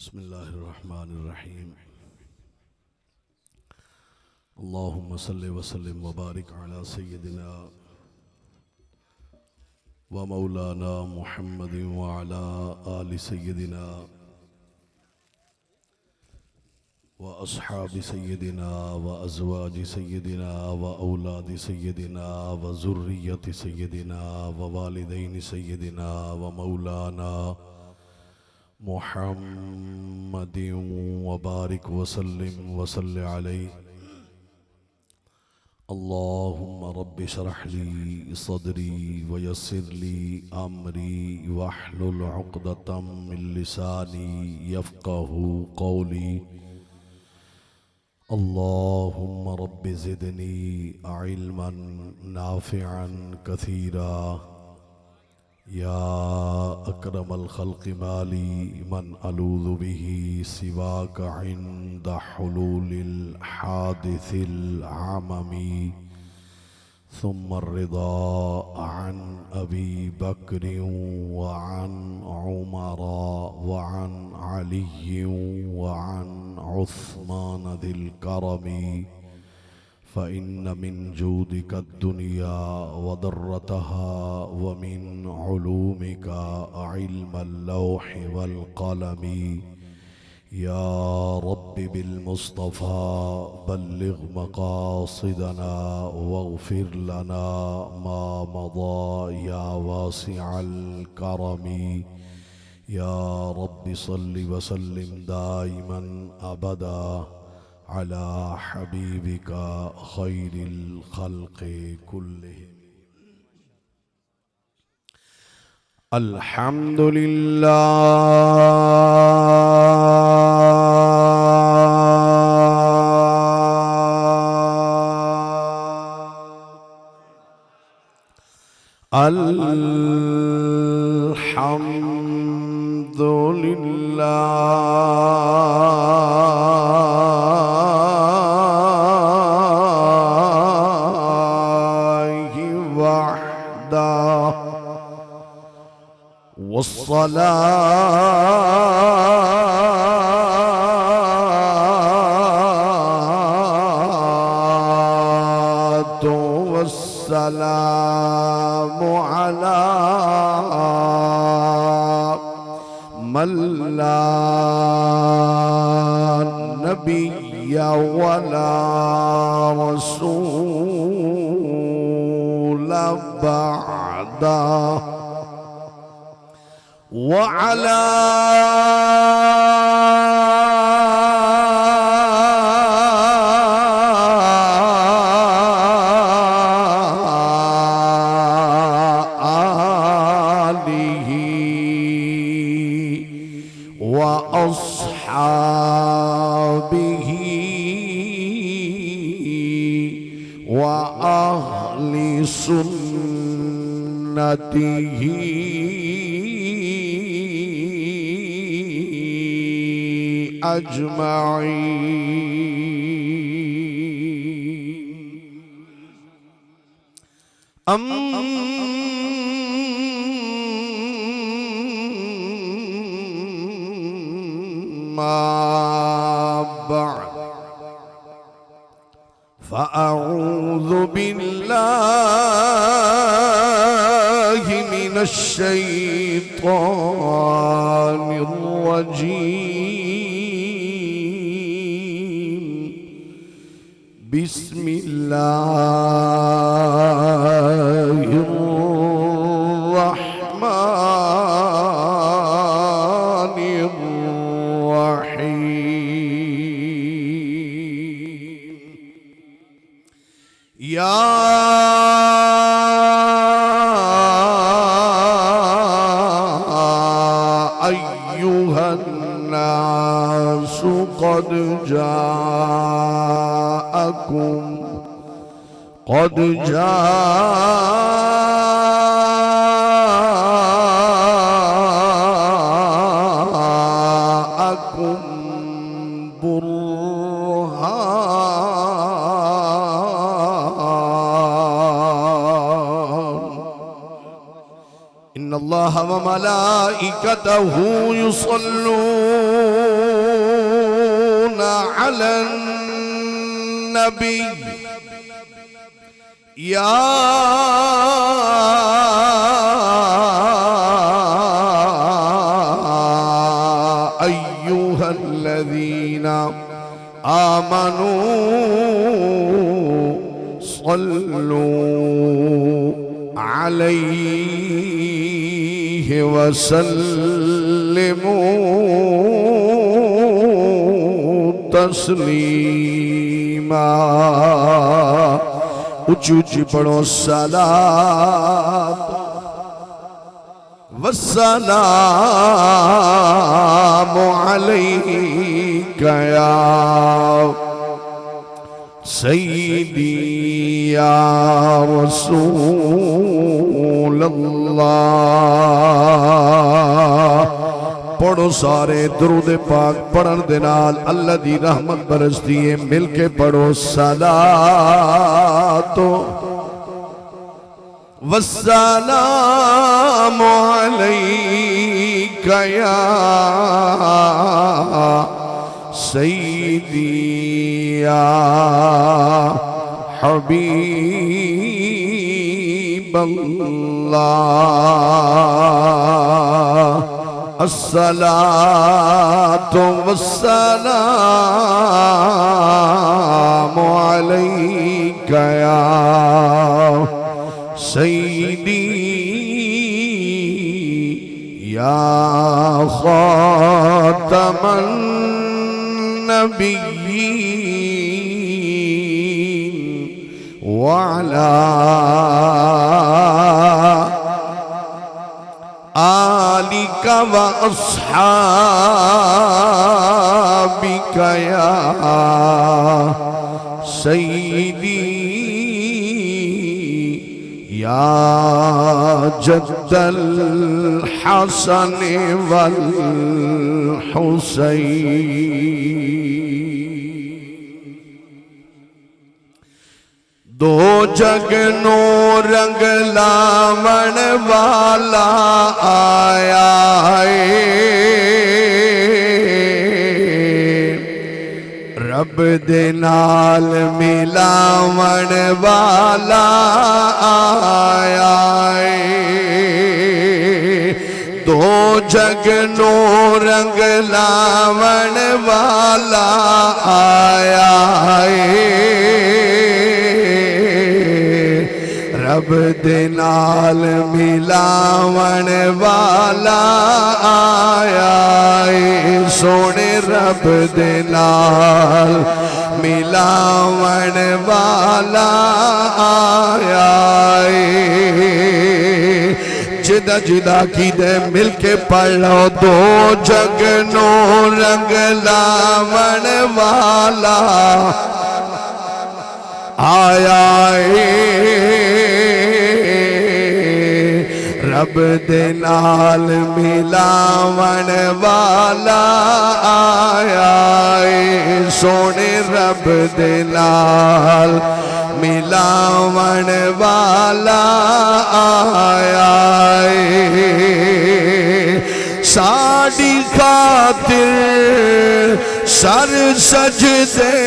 بسم الله الرحمن الرحيم. اللهم صل وسلم وبارك على سيدنا ومولانا محمد وعلى آل سيدنا وأصحاب سيدنا وأزواج سيدنا وأولاد سيدنا وذرية سيدنا ووالدين سيدنا ومولانا محمد وبارك وسلم عليه. اللهم رب اشرح لي صدري ويسر لي أمري واحلل عقدة من لساني يفقه قولي. اللهم رب زدني علما نافعا كثيرا. يا أكرم الخلق مالي من ألوذ به سواك عند حلول الحادث العممي. ثم الرضا عن أبي بكر وعن عمر وعن علي وعن عثمان ذي الكرم. فإن من جودك الدنيا وضرتها ومن علومك علم اللوح والقلم. يا رب بالمصطفى بلغ مقاصدنا واغفر لنا ما مضى يا واسع الكرم. يا رب صل وسلم دائما أبدا على حبيبك خير الخلق كلهم. الحمد لله الحمد لله وحده والصلاة والسلام على من لا نبي ولا رسول بعده. وعلى آله وأصحابه وأهل سنته أجمعين. أما بعد فأعوذ بالله من الشيطان الرجيم. بسم الله الرحمن الرحيم. يا أيها الناس قد جاءكم برهان. إن الله وملائكته يصلون على النبي يا أيها الذين آمنوا صلوا عليه وسلموا تسلیما. اونچی اونچی پڑھو صلاۃ والسلام علیک یا سیدی یا رسول اللہ. پڑھو سارے درود پاک پڑھن دے نال اللہ دی رحمت برستی ہے. مل کے پڑھو صلاۃ والسلام علیک یا سیدی یا حبیب اللہ. الصلاۃ والسلام علیک یا سیدی یا خاتم النبیین وعلا آلک و اصحابک یا سیدی یا جد الحسن والحسین. دو جگ نو رنگ لاون والا آیا ہے. رب دے نال ملاون والا آیا ہے. دو جگ نو رنگ لاون والا آیا ہے. رب دے نال ملاون والا آیا ہے. سونے رب دے نال ملاون والا آیا ہے. جدا جدا کی دے مل کے پڑھ لو. دو جگ نو رنگ لاون والا آیا ہے. رب دے نال ملاون والا آیا ہے. سونے رب دے نال ملاون والا آیا ہے. ساڑی خاطر سر سجدے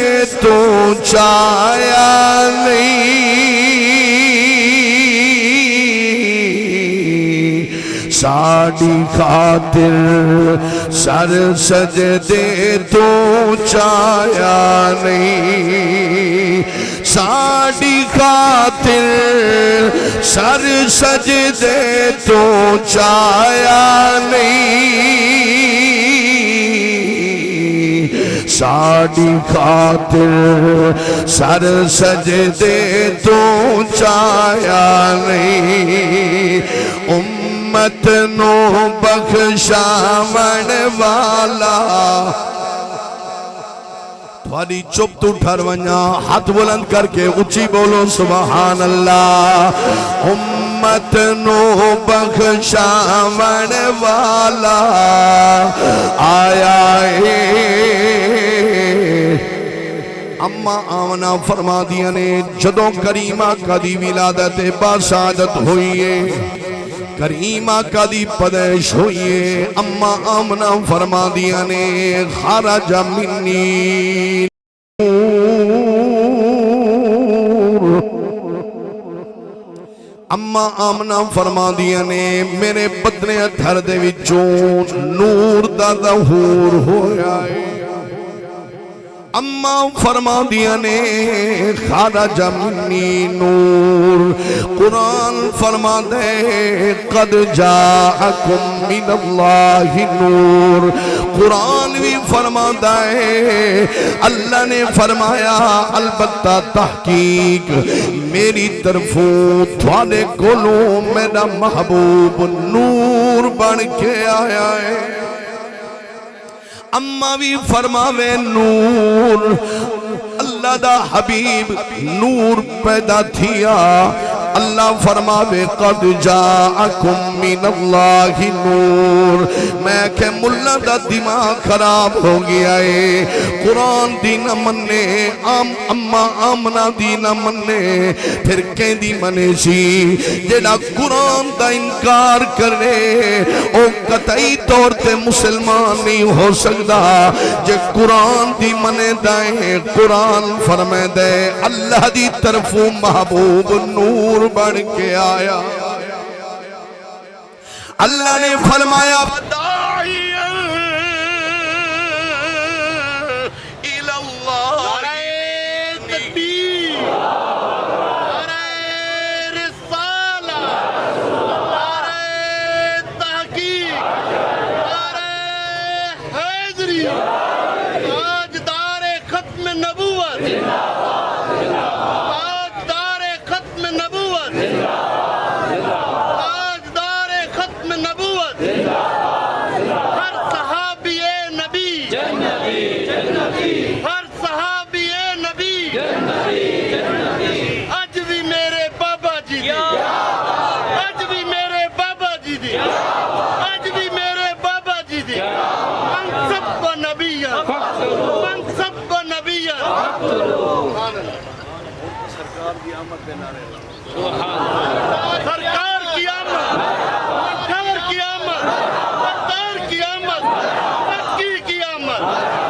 تو چایا نہیں. ساڑی خاطر سر سجدے تو چایا نہیں. ساڑی خاطر سر سجدے تو چایا نہیں. ساڑی خاطر سر سجدے تو چایا نہیں. امت نو بخشاون والا. تھوڑی چپ تو ٹھر ونیا. ہاتھ بلند کر کے اچھی بولو سبحان اللہ. امت نو بخشاون والا آیا ہے. اما آمنہ فرما دیا نے جدوں کریمہ کا دی ولادت باسعادت ہوئی ہے. کریم آقا دی پیدائش ہوئیے اما آمنہ فرما دیا نے خرج منی اما آمنہ فرما دیا نے میرے بدن اتھر دے وچوں نور دا ظہور ہویا ہے اما فرما دیا نے خرج منی نور قرآن فرما دے قد جاءکم من اللہ نور قرآن بھی فرما دے اللہ نے فرمایا البتہ تحقیق میری طرفوں تھوڑے کولوں میرا محبوب نور بن کے آیا ہے اما بھی فرماوے نور اللہ دا حبیب نور پیدا تھیا اللہ فرماوے قد جاءکم من اللہ نور میں کہ ملا دا دماغ خراب ہو گیا ہے قرآن دی نہ مننے اما آمنہ دی نہ مننے پھر کہیں دی منے سی جیڑا قرآن دا انکار کرنے او قطعی طور تے مسلمان نہیں ہو سکتا جے قرآن دی منے دائیں قرآن فرمائے دے اللہ دی طرفوں محبوب نور بڑھ کے آیا اللہ نے فرمایا داعیاً الاللہ نعرہ تکبیر نعرہ رسالہ نعرہ تحقیق نعرہ حیدری تاجدار ختم نبوت تاجدار ختم نبوت تاجدار ختم نبوت ہر صحابی نبی ہر صحابی نبی اج بھی میرے بابا جی دی اج بھی میرے بابا جی دی اج بھی میرے بابا جی دی منصب و نبیت منصب و نبیت سرکار کی آمد کے نعرے سرکار کی آمد مٹھار کی آمد مطار کی آمد مکی کی آمد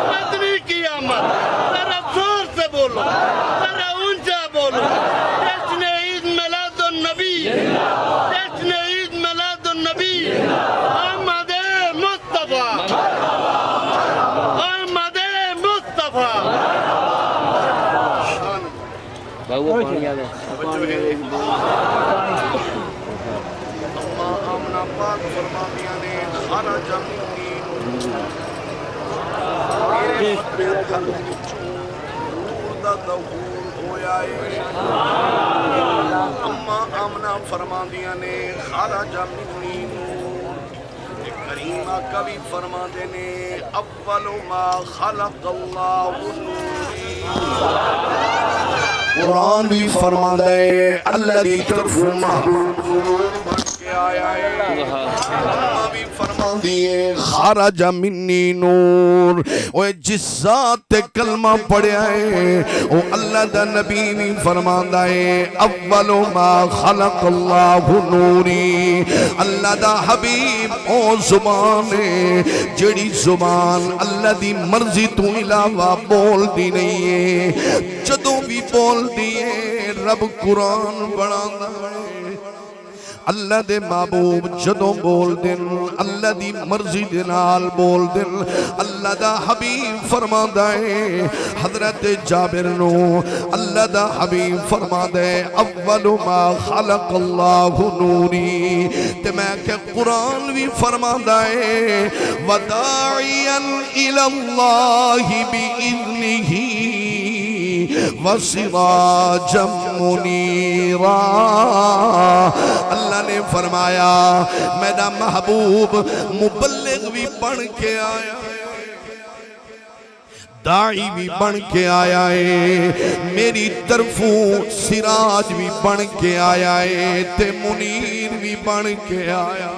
مدنی کی آمد ذرا زور سے بولو ذرا اونچا بولو جشن عید میلاد النبی جشن عید میلاد النبی احمد مصطفیٰ احمد مصطفیٰ بہو پانی یاد ہے اما آمنہ پاک فرما دیا نے خرج منی میرے بدن اتھر دے وچوں نور دا ظہور ہویا ہے اما آمنہ فرما دیا نے خرج منی نور کریم آقا بھی فرما دینے اول ما خلق اللہ نوری قرآن بھی فرما دے اللہ دی طرف محبوب بن کے آیا ہے اللہ بھی فرما دیے خرج منی نور وہ جس ذات کلمہ پڑھیا ہے وہ اللہ دا نبی بھی فرما دے اول ما خلق اللہ نوری اللہ دا حبیب او زبان ہے جڑی زبان اللہ دی مرضی تو علاوہ بول دی نہیں ہے جدوں بھی بول دیئے رب قرآن بڑھا ہے اللہ دے محبوب جدوں بول دن اللہ دی مرضی دے نال بول دن اللہ دا حبیب فرما دے حضرت جابر نو اللہ دا حبیب فرما دے اول ما خلق اللہ نوری تے میں کہ قرآن بھی فرما دے وداعیاً الاللہ بِإِذْنِهِ وَسِرَاجًا مُنِيرًا اللہ نے فرمایا میرا محبوب مبلغ بھی بن کے آیا داعی بھی بن کے آیا ہے میری طرفوں سراج بھی بن کے آیا ہے تے منیر بھی بن کے آیا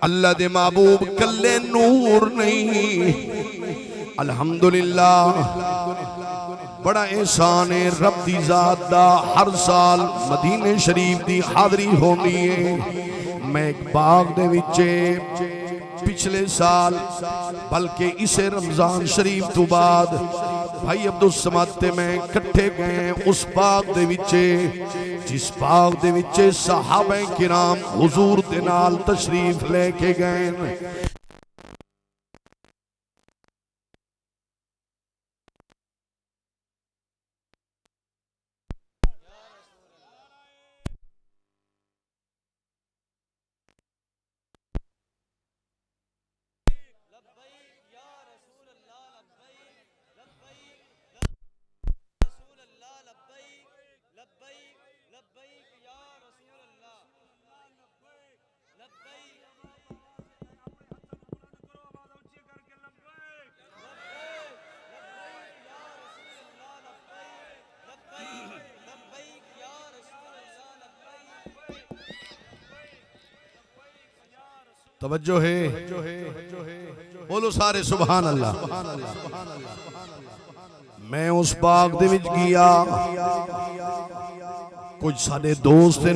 اللہ دے محبوب کلے نور نہیں الحمدللہ بڑا احسان ہے رب دی ذات دا ہر سال مدینے شریف دی حاضری ہوندی ہے میں ایک باغ دے وچے پچھلے سال بلکہ اسے رمضان شریف تو بعد بھائی عبدالصمد تے میں کٹھے گئے اس باغ دے وچے جس باغ دے وچے صحابہ کرام حضور دے نال تشریف لے کے گئے توجہ ہے بولو سارے سبحان اللہ میں اس باغ دے وچ گیا کچھ سارے دوست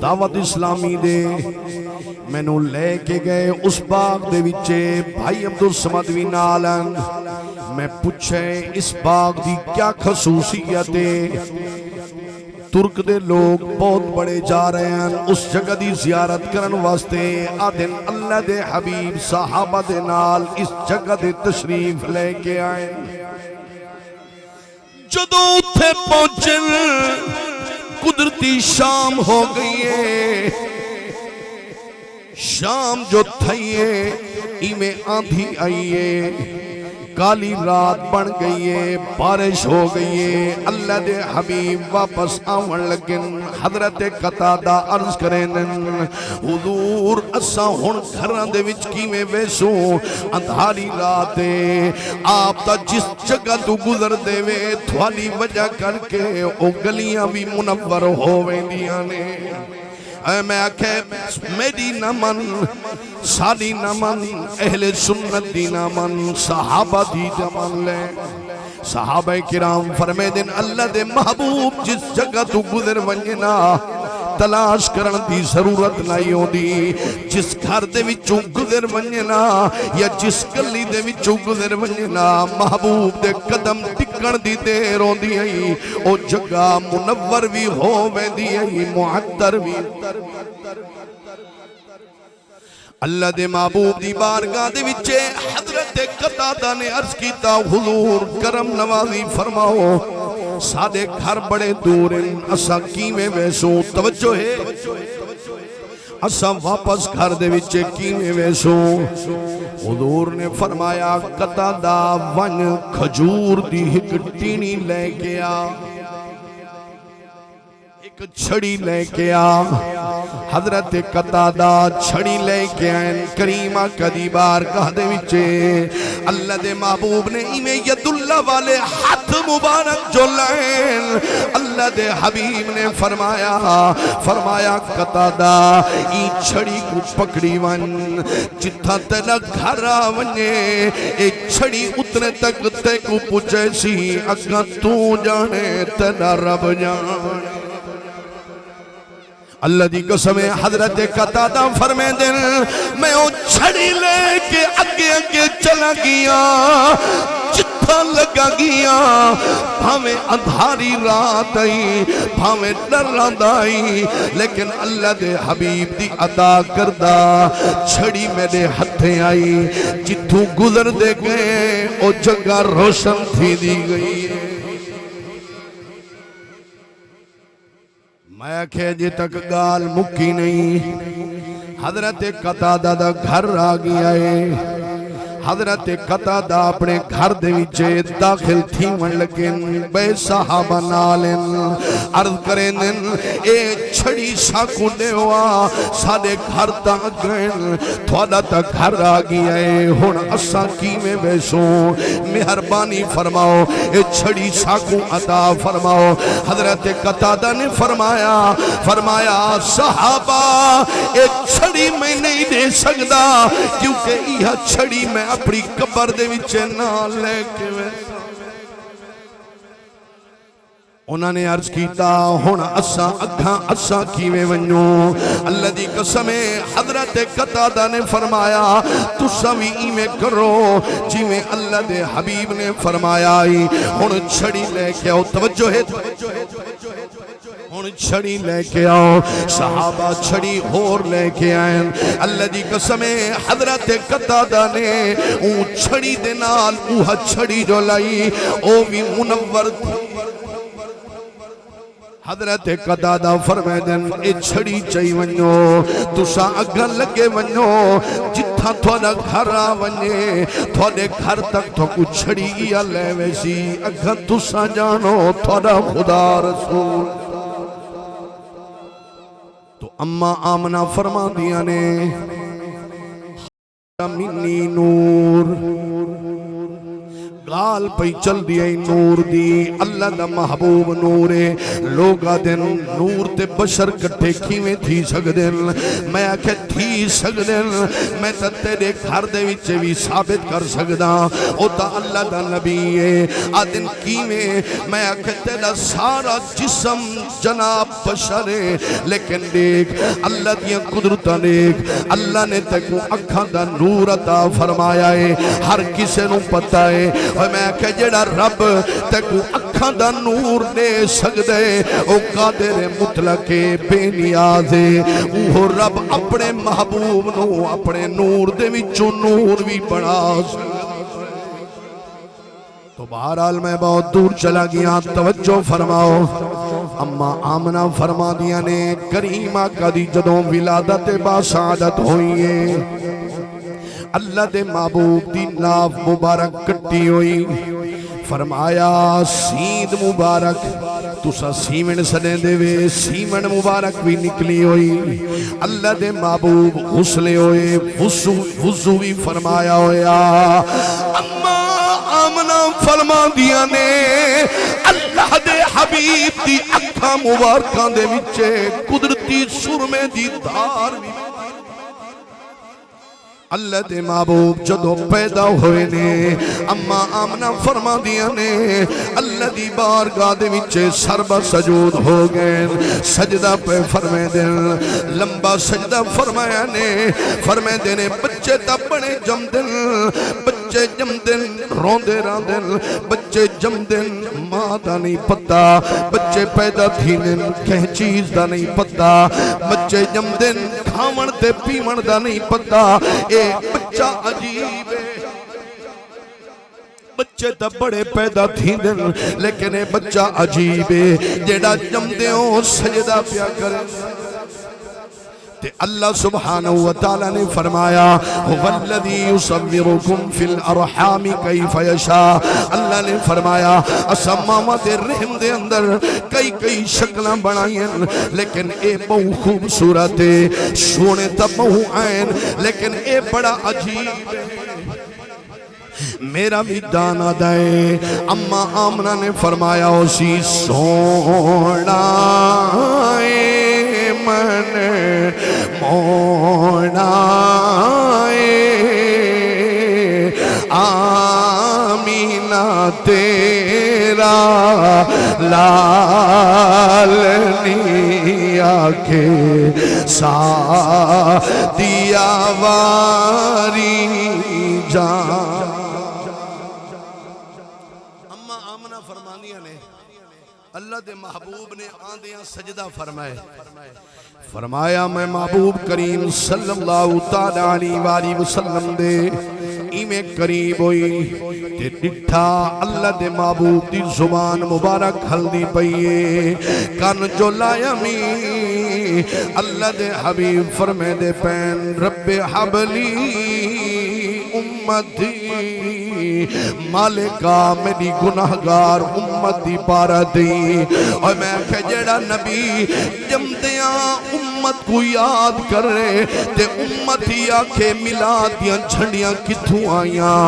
دعوت اسلامی دے میں نو لے کے گئے اس باغ دے وچے بھائی عبدالصمد وی نالن میں پوچھے اس باغ دی کیا خصوصیت ہے ترک دے لوگ بہت بڑے جا رہے ہیں اس جگہ دی زیارت کرن واسطے آدھن اللہ دے حبیب صحابہ دے نال اس جگہ دے تشریف لے کے آئے جدوں اتھے پہنچن قدرتی شام ہو گئی ہے شام جو تھئیے ایمیں آندھی آئیے کالی رات بن گئی ہے بارش ہو گئی ہے اللہ دے حبیب واپس آون لگن حضرت قتادہ عرض کریں حضور اساں ہن گھراں دے وچ کیویں ویسوں اندھاری رات ہے آپ تا جس جگہ تو گزر دے وے تھوالی وجہ کر کے او گلیاں بھی منور ہو ویندیاں نے اے میں آکھے میری نمن سالی نمن اہل سنت دی نمن صحابہ دی نمن لے صحابہ کرام فرمے دن اللہ دے محبوب جس جگہ تو گزر ونجنا تلاش کرن دی ضرورت نہیں ہوندی جس گھر دے وچوں گزر ونجنا یا جس گلی دے وچوں گزر ونجنا محبوب دے قدم ٹکن دی دیر ہوندی ہے او جگہ منور بھی ہو ویندی ہے معطر بھی اللہ دے محبوب دی بارگاہ دے وچے حضرت قتادہ نے عرض کیتا حضور کرم نوازی فرماؤ سادے گھر بڑے دور ہیں اسا کیویں ویسوں توجہ ہے اسا واپس گھر دے وچے کیویں ویسوں حضور نے فرمایا قتادہ ون کھجور دی ہک ٹینی لے کے آ چھڑی لے کے آ حضرت قتادہ چھڑی لے کے آئیں کریمہ کدی بارگاہ دے وچے اللہ دے محبوب نے ایمیں ید اللہ والے ہاتھ مبارک جو لائن اللہ دے حبیب نے فرمایا قتادہ ای چھڑی کو پکڑی ون جتھا تینا گھر آونے ایک چھڑی اتنے تک تے کو پوچھے سی اگا تو جانے تینا رب جانے اللہ دی قسم حضرت قتادہ فرمے دن میں او چھڑی لے کے اگے چلا گیا جتھا لگا گیا بھاویں اندھاری رات آئی بھاویں ڈر آئی لیکن اللہ دے حبیب دی عطا کردہ چھڑی میرے ہتھیں آئی جتھوں گزر دے گئے او جگہ روشن تھی دی گئی ہے میں کہے جی تک گال مکی نہیں حضرت قتادہ دا گھر آ گیا ہے حضرت قتادہ اپنے گھر دے وچے داخل تھی من لگن بے صحابہ نالن عرض کریں اے چھڑی ساکو دے ہوا سادے گھر تا گئن تھوڑا تا گھر آ گیا ہے ہون اسا کی میں بیسوں مہربانی فرماؤ اے چھڑی ساکو عطا فرماؤ حضرت قتادہ نے فرمایا صحابہ اے چھڑی میں نہیں دے سکتا کیونکہ یہ چھڑی میں اپنی قبر دے وچے نہ لے کے انہوں نے عرض کیتا ہن اساں کیویں ونجوں اللہ دی قسم حضرت قتادہ نے فرمایا تساں وی ایویں کرو جویں اللہ دے حبیب نے فرمایا ہن چھڑی لے کے آؤ توجہ ہے ہن چھڑی لے کے آؤ صحابہ چھڑی ہور لے کے آئیں اللہ دی قسم حضرت قتادہ نے اون چھڑی دے نال اوہ چھڑی جو لائی او بھی منور تھی حضرت قتادہ فرمائے دن اے چھڑی چاہی ونجو تسا اگھا لگے ونجو جتھا تھوڑا گھر آ ونجے تھوڑے گھر تک تو کچھ چھڑی یا لے ویسی اگھا تسا جانو تھوڑا خدا رسول تو اماں آمنہ فرما دیا نے منی نور گال پئی چل دیئے نور دی اللہ دا محبوب نورے لوگا دن نور تے بشر کٹھے کیویں تھی سکدن میں آکھے تھی سکدن میں تا تیرے گھر دے وچے بھی ثابت کر سکدا او تا اللہ دا نبی ہے آدن کیویں میں آکھے تیرا سارا جسم جناب بشر ہے لیکن دیکھ اللہ دیا قدرتہ دیکھ اللہ نے تکو اکھاں دا نور عطا فرمایا ہے ہر کسے نو پتہ ہے میں کہ جڑا رب تکو اکھاں دا نور دے سکدے او قادر مطلق بے نیاز وہ رب اپنے محبوب نو اپنے نور دے وچوں نور بھی بنا سکدے تو بہرحال میں بہت دور چلا گیا توجہ فرماؤ اما آمنہ فرما دیا نے کریمہ کا دی جدوں ولادت باسعادت ہوئی ہے اللہ دے محبوب دی ناف مبارک کٹی ہوئی فرمایا سید مبارک تسا سیمن سنے دے وے سیمن مبارک بھی نکلی ہوئی اللہ دے محبوب غسلے ہوئے وضو بھی فرمایا ہویا اما آمنہ فرما دیا نے اللہ دے حبیب دی اکھا مبارکان دے وچے قدرتی سرمے دی دھار بھی اللہ دے محبوب جدو پیدا ہوئے نے اما آمنہ فرما دیا نے اللہ دی بارگاہ دے وچے سربہ سجود ہو گئے سجدہ پہ فرمائے دن لمبا سجدہ فرمایا نے فرمائے دینے بچے تا بڑے جم دن بچے جم دن روندے راندن بچے جم دن ماں دا نہیں پتا بچے پیدا تھینن کہیں چیز دا نہیں پتا بچے جم دن کھاون تے پیون دا نہیں پتا بچہ عجیب ہے بچے تا بڑے پیدا تھی دن لیکن بچہ عجیب ہے جیڑا جم دے ہوں سجدہ پیا کریں تے اللہ سبحانہ وتعالی نے فرمایا وَالَّذِي يُصَوِّرُكُمْ فِي الْأَرْحَامِ كَيْفَ يَشَاءُ اللہ نے فرمایا اسمامات رحم دے اندر کئی شکلیں بنائیں لیکن اے بہو خوبصورت ہے سونے تا بہو آئین لیکن اے بڑا عجیب ہے میرا بھی دانا دائے اما آمنہ نے فرمایا اسی سونا من مونا آمینہ تیرا لالنی آکے سادیا واری جان اما آمنہ فرمانیہ نے اللہ دے محبوب نے آندیاں سجدہ فرمایا میں محبوب کریم صلی اللہ تعالیٰ علیہ وسلم دے ایمیں قریب ہوئی تے ڈٹھا اللہ دے محبوب دی زبان مبارک ہلدی پئیے کان جو لایا می اللہ دے حبیب فرمے دے پین رب حبلی امتی مالکہ میری گناہگار امتی پارا دی اور میں کہ جڑا نبی جمدیاں امتی امت کو یاد کر رہے تے امتی آکھے میلاد دیاں جھنڈیاں کتھوں آئیاں،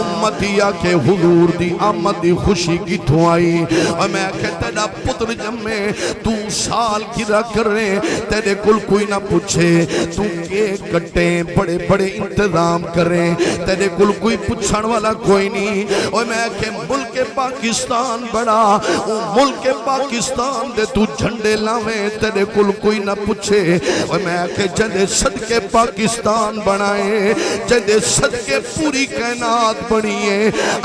امتی آکھے حضور دی آمد دی خوشی کتھوں آئی۔ اور میں کہتا دا پتر جمے تو سال گرا کر رہے تیرے کل کوئی نہ پوچھے، تو کیک کٹیں بڑے بڑے انتظام کریں، تیرے کل کوئی پوچھن والا کوئی نہیں۔ اور میں کہ ملک پاکستان بڑا، ملک پاکستان دے تو جھنڈے لاویں تیرے کل کوئی نہ پوچھے۔ اور میں کہ جدے صدقے پاکستان بنائے، جدے صدقے پوری کائنات بنیے،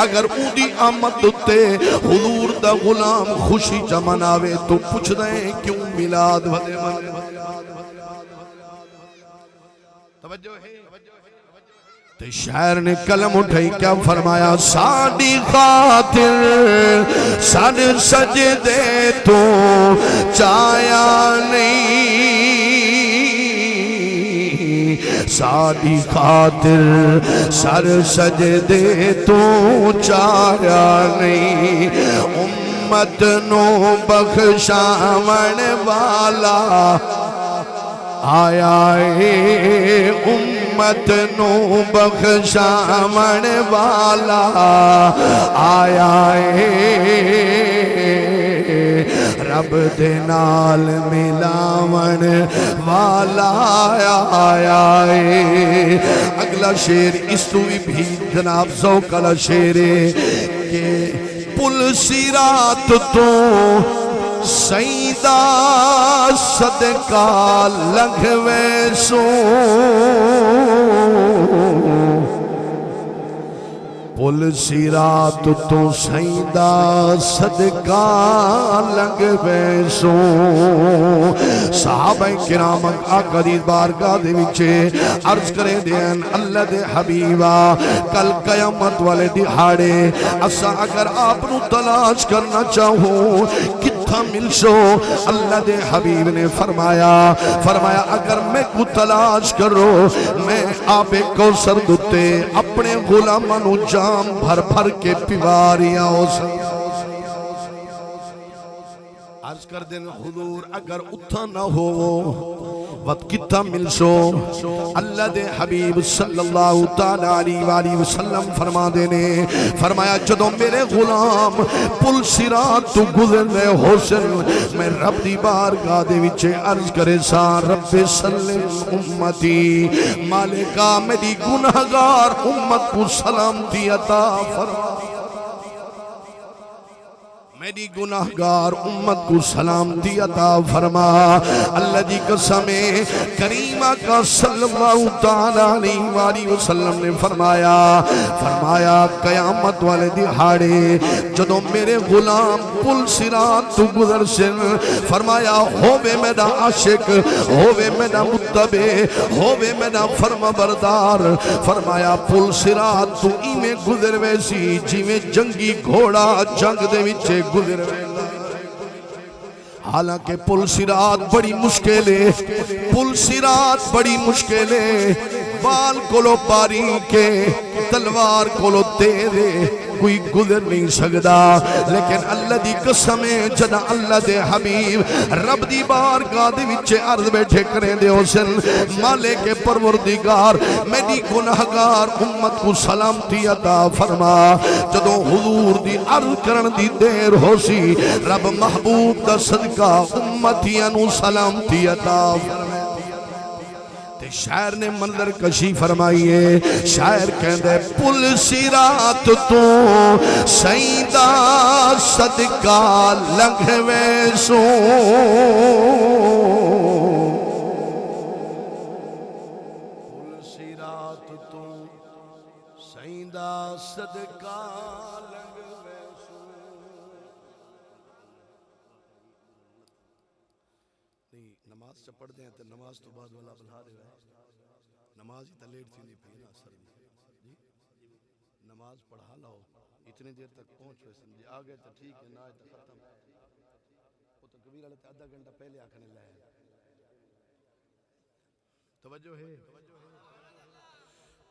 اگر اودی آمد تے حضور دا غلام خوشی جمناوے تو پوچھ دیں کیوں میلاد ودے من۔ توجہ ہے تے شاعر نے قلم اٹھائی کیا فرمایا، ساڈی خاطر سر سجدے تو چایا نہیں، ساڈی خاطر سر سجدے تو چایا نہیں، امت نو بخشاون والا آیا ہے، امت نو بخشاون والا آیا ہے، رب دے نال ملاون والا آیا ہے۔ اگلا شعر اس تو بھی جناب ذوق والا شعر ہے کہ پل صراط تو سیدہ صدقہ لنگھوے سو، پل صراط تو سیدہ صدقہ لنگھوے سو۔ صحابہ کرام آقا دی بارگاہ دے وچے عرض کرے دین اللہ دے حبیبا کل قیامت والے دہاڑے اسا اگر آپ نو تلاش کرنا چاہو کتھا مل سو؟ اللہ دے حبیب نے فرمایا اگر میں کو تلاش کرو میں آب کوثر دتے اپنے غلاماں نو جام بھر بھر کے پیواریاں ہو سکتا۔ عرض کر دیں حضور اگر اتھا نہ ہو وقت کتا مل سو؟ اللہ دے حبیب صلی اللہ تعالیٰ علیہ وسلم فرما دینے فرمایا جدوں میرے غلام پل صراط تو گزرنے حسن میں رب دی بارگاہ دے وچے عرض کرے سا رب سلم امتی، مالکا میری گناہگار امت کو سلامتی عطا فرما، میری گناہگار امت کو سلامتی عطا فرما۔ اللہ دی قسم کریمہ کا صلی اللہ تعالیٰ علیہ وسلم نے فرمایا قیامت والے دہاڑے جدوں میرے غلام پل صراط تو گزر سن، فرمایا ہووے میرا عاشق، ہووے میرا متبع، ہووے میرا فرما بردار، فرمایا پل صراط تو ایمیں گزر ویسی جیویں جنگی گھوڑا جنگ دے وچے گزر وے۔ حالانکہ پل صراط بڑی مشکل ہے، پل صراط بڑی مشکل ہے، بال کولو پاری کے تلوار کولو تیرے کوئی گزر نہیں سکدا، لیکن اللہ دی قسم جدا اللہ دے حبیب رب دی بارگاہ دے وچے عرض بیٹھے کریں دے حسن مالک پروردگار میری گناہگار امت کو سلامتی عطا فرما۔ جدوں حضور دی عرض کرن دی دیر ہو سی رب محبوب دا صدقہ امتیاں نو سلامتی عطا فرما۔ شاعر نے منظر کشی فرمائیے، شاعر کہندے پل صراط تو سیدہ صدقہ لنگھوے سو، پل صراط تو سیدہ صدقہ لنگھوے سو۔ نہیں نماز سے پڑھ دیں تو نماز تو بعد والا بلھا دے گا، نماز ہی تلیٹ تھی نہیں پہنا سر جی، نماز پڑھا لاؤ اتنے دیر تک پہنچ ہوئے سمجھے آگئے تو ٹھیک ہے نہ آئے تو ختم، وہ تو کبیر علیہ آدھا گھنٹہ پہلے آکھنے لائے۔ توجہ ہے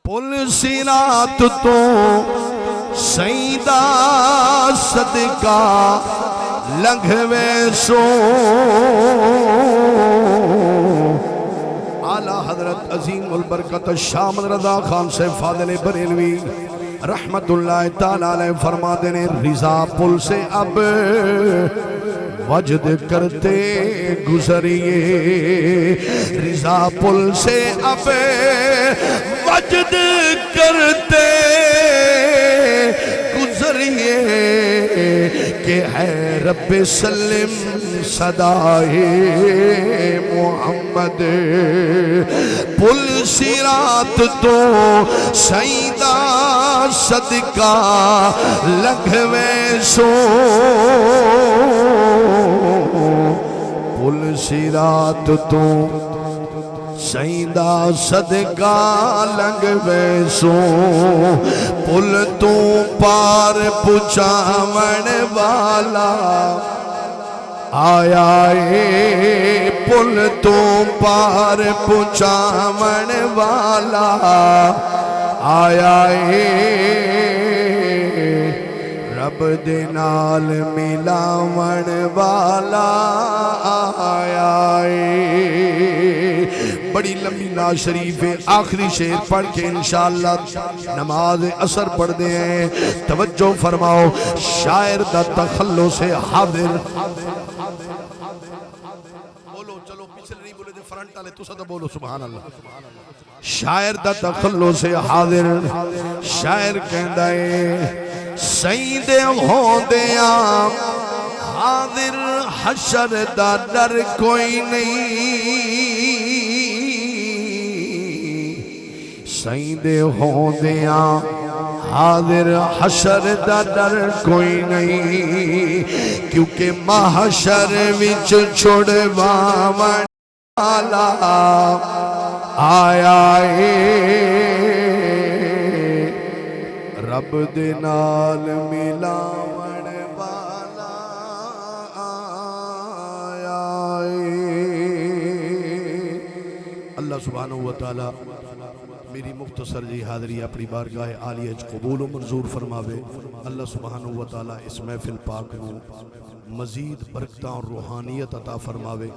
پل صراط تو سیدہ صدقہ لنگھوے سو، حضرت عظیم البرکت شامل رضا خان سے فاضل بریلوی رحمت اللہ تعالیٰ علیہ فرما دینے رضا پل سے اب وجد کرتے گزریے رضا پل سے اب وجد کرتے گزریے کہ ہے رب سلم صدائے محمد پل سرات تو سیدہ صدقہ لگوے سو پل سرات تو سیدہ صدقہ لگوے سو پل تو پار پچاون والا آیا اے پل تو پار پچاون والا آیا اے رب دے نال ملاون والا آیا اے بڑی لمبی نعت شریف ہے آخری شعر پڑھ کے انشاءاللہ نماز اثر پڑھ دے ہیں توجہ فرماؤ شاعر دا تخلص حاضر بولو چلو پیچھے نہیں بولے دے فرنٹ آلے تو صدا بولو سبحان اللہ شاعر دا تخلص حاضر شاعر کہندہ ہے سید ہوندیاں حاضر حشر دا ڈر کوئی نہیں سید ہوندیاں حاضر حشر دا ڈر کوئی نہیں کیونکہ محشر وچ چھڑواون والا آیا اے رب دے نال ملاون والا آیا اے اللہ سبحانہ وتعالی میری مختصر جی حاضری اپنی بارگاہ عالیہ قبول و منظور فرماوے اللہ سبحانہ وتعالی اس محفل پاک نو مزید برکتاں اور روحانیت عطا فرماوے